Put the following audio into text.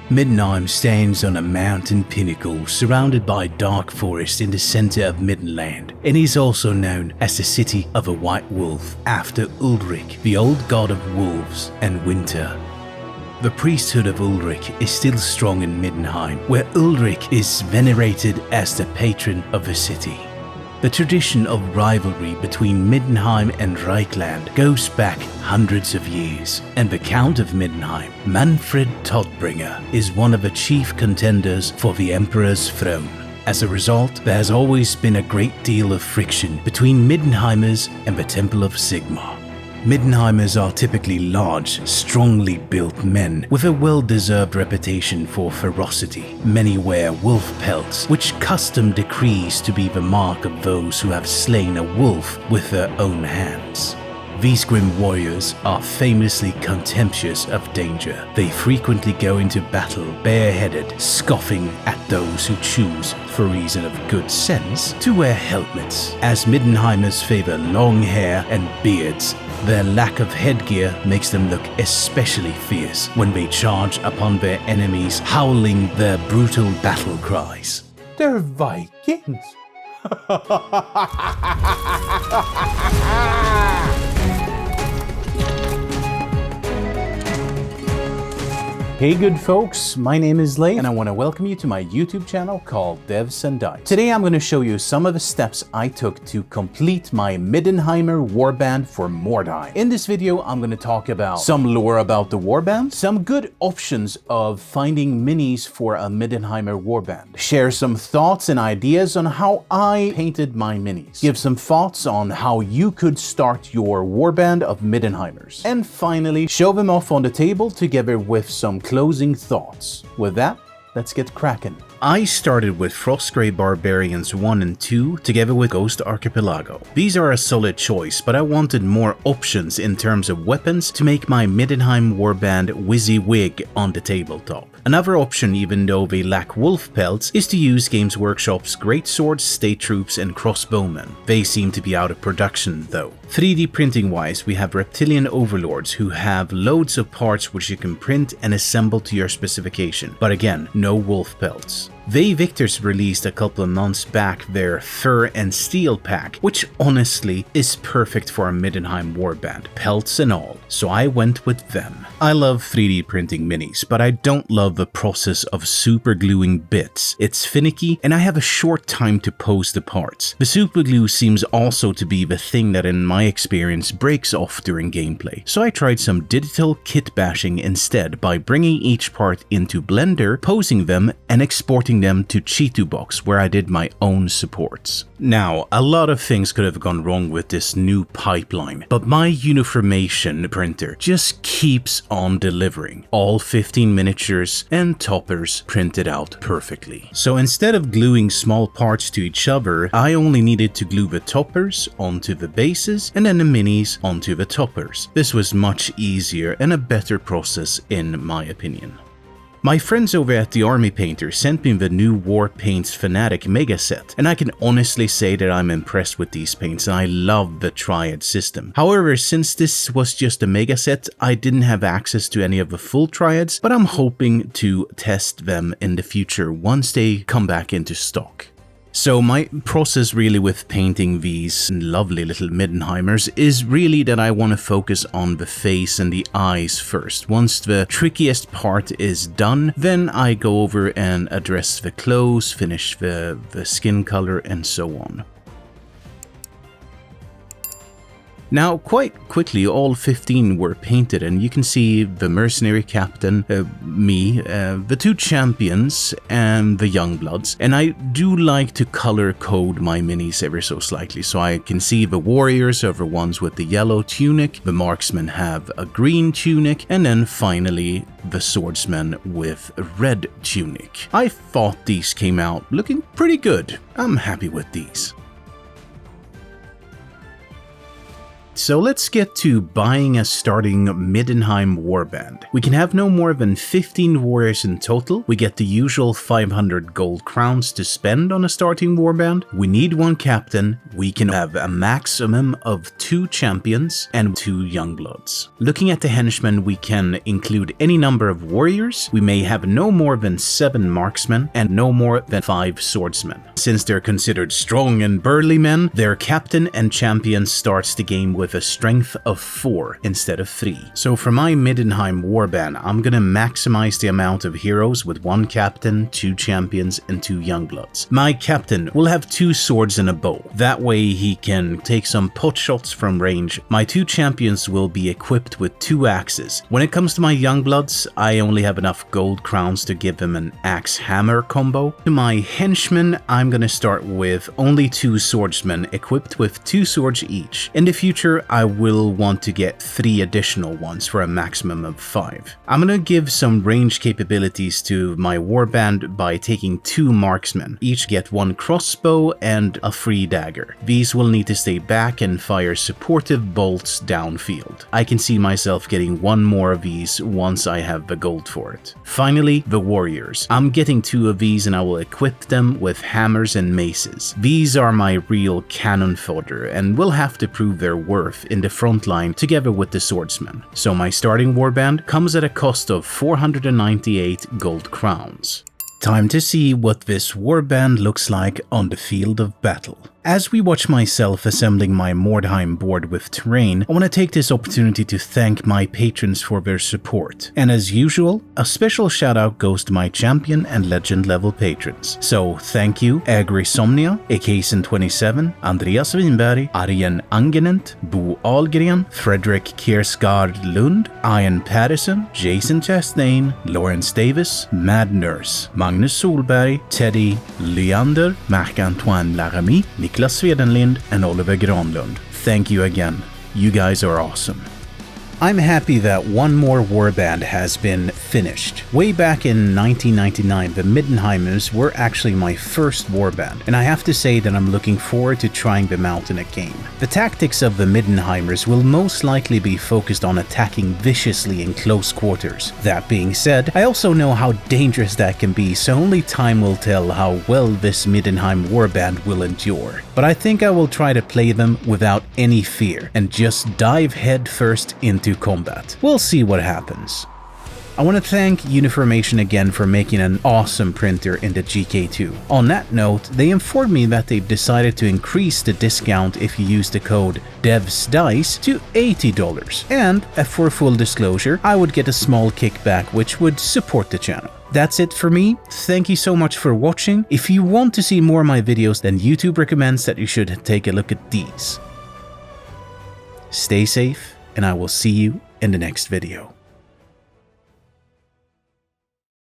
Middenheim stands on a mountain pinnacle surrounded by dark forest in the center of Middenland, and is also known as the City of a White Wolf after Ulrich, the old god of wolves and winter. The priesthood of Ulrich is still strong in Middenheim, where Ulrich is venerated as the patron of the city. The tradition of rivalry between Middenheim and Reichland goes back hundreds of years, and the Count of Middenheim, Manfred Todbringer, is one of the chief contenders for the Emperor's throne. As a result, there has always been a great deal of friction between Middenheimers and the Temple of Sigmar. Middenheimers are typically large, strongly built men with a well-deserved reputation for ferocity. Many wear wolf pelts, which custom decrees to be the mark of those who have slain a wolf with their own hands. These grim warriors are famously contemptuous of danger. They frequently go into battle bareheaded, scoffing at those who choose, for reason of good sense, to wear helmets. As Middenheimers favor long hair and beards, their lack of headgear makes them look especially fierce when they charge upon their enemies, howling their brutal battle cries. They're Vikings! Hey good folks, my name is Leif and I want to welcome you to my YouTube channel called DEVSANDDICE. Today I'm going to show you some of the steps I took to complete my Middenheimer Warband for Mordheim. In this video I'm going to talk about some lore about the Warband, some good options of finding minis for a Middenheimer Warband, share some thoughts and ideas on how I painted my minis, give some thoughts on how you could start your Warband of Middenheimers, and finally show them off on the table together with some closing thoughts. With that, let's get cracking. I started with Frostgrey Barbarians 1 and 2 together with Ghost Archipelago. These are a solid choice, but I wanted more options in terms of weapons to make my Middenheim Warband WYSIWYG on the tabletop. Another option, even though they lack wolf pelts, is to use Games Workshop's greatswords, state troops and crossbowmen. They seem to be out of production though. 3D printing wise, we have reptilian overlords who have loads of parts which you can print and assemble to your specification, but again, no wolf pelts. Vae Victis released a couple of months back their Fur and Steel pack, which honestly is perfect for a Middenheim Warband, pelts and all, so I went with them. I love 3D printing minis, but I don't love the process of super gluing bits. It's finicky and I have a short time to pose the parts. The super glue seems also to be the thing that in my experience breaks off during gameplay, so I tried some digital kit bashing instead by bringing each part into Blender, posing them and exporting them to Chitubox where I did my own supports. Now, a lot of things could have gone wrong with this new pipeline, but my Uniformation printer just keeps on delivering. All 15 miniatures and toppers printed out perfectly. So instead of gluing small parts to each other, I only needed to glue the toppers onto the bases and then the minis onto the toppers. This was much easier and a better process in my opinion. My friends over at the Army Painter sent me the new War Paints Fanatic Mega Set, and I can honestly say that I'm impressed with these paints and I love the Triad system. However, since this was just a Mega Set, I didn't have access to any of the full Triads, but I'm hoping to test them in the future once they come back into stock. So my process really with painting these lovely little Middenheimers is really that I want to focus on the face and the eyes first. Once the trickiest part is done, then I go over and address the clothes, finish the skin color and so on. Now, quite quickly, all 15 were painted, and you can see the mercenary captain, me, the two champions, and the youngbloods. And I do like to color code my minis ever so slightly, so I can see the warriors are the ones with the yellow tunic, the marksmen have a green tunic, and then finally the swordsman with a red tunic. I thought these came out looking pretty good. I'm happy with these. so let's get to buying a starting Middenheim Warband. We can have no more than 15 warriors in total. We get the usual 500 gold crowns to spend on a starting warband. We need one captain. We can have a maximum of 2 champions and 2 youngbloods. Looking at the henchmen, we can include any number of warriors. We may have no more than 7 marksmen and no more than 5 swordsmen. Since they're considered strong and burly men, their captain and champion starts the game with a strength of 4 instead of 3. So for my Middenheim Warband, I'm gonna maximize the amount of heroes with 1 captain, 2 champions, and 2 youngbloods. My captain will have 2 swords and a bow. That way he can take some pot shots from range. My 2 champions will be equipped with 2 axes. When it comes to my youngbloods, I only have enough gold crowns to give them an axe hammer combo. To my henchmen, I'm gonna start with only 2 swordsmen equipped with 2 swords each. In the future, I will want to get 3 additional ones for a maximum of 5. I'm gonna give some range capabilities to my warband by taking 2 marksmen. Each get 1 crossbow and a free dagger. These will need to stay back and fire supportive bolts downfield. I can see myself getting 1 more of these once I have the gold for it. Finally, the warriors. I'm getting 2 of these and I will equip them with hammers and maces. These are my real cannon fodder and will have to prove their worth in the front line together with the swordsmen. So my starting warband comes at a cost of 498 gold crowns. Time to see what this warband looks like on the field of battle. As we watch myself assembling my Mordheim board with terrain, I want to take this opportunity to thank my patrons for their support. And as usual, a special shout out goes to my champion and legend level patrons. So thank you Agrisomnia, Akasen27, Andreas Winberg, Arjen Angenent, Bo Ahlgren, Fredrik Kiersgaard Lund, Ian Patterson, Jason Chastain, Lawrence Davis, Mad Nurse, Magnus Solberg, Teddy, Leander, Marc-Antoine Laramie, Niklas Swedenlind, and Oliver Granlund. Thank you again. You guys are awesome. I'm happy that one more warband has been finished. Way back in 1999, the Middenheimers were actually my first warband, and I have to say that I'm looking forward to trying them out in a game. The tactics of the Middenheimers will most likely be focused on attacking viciously in close quarters. That being said, I also know how dangerous that can be, so only time will tell how well this Middenheim warband will endure. But I think I will try to play them without any fear and just dive headfirst into combat. We'll see what happens. I want to thank Uniformation again for making an awesome printer in the GK2. On that note, they informed me that they've decided to increase the discount if you use the code DEVSANDDICE to $80. And, for full disclosure, I would get a small kickback which would support the channel. That's it for me. Thank you so much for watching. If you want to see more of my videos, then YouTube recommends that you should take a look at these. Stay safe, and I will see you in the next video.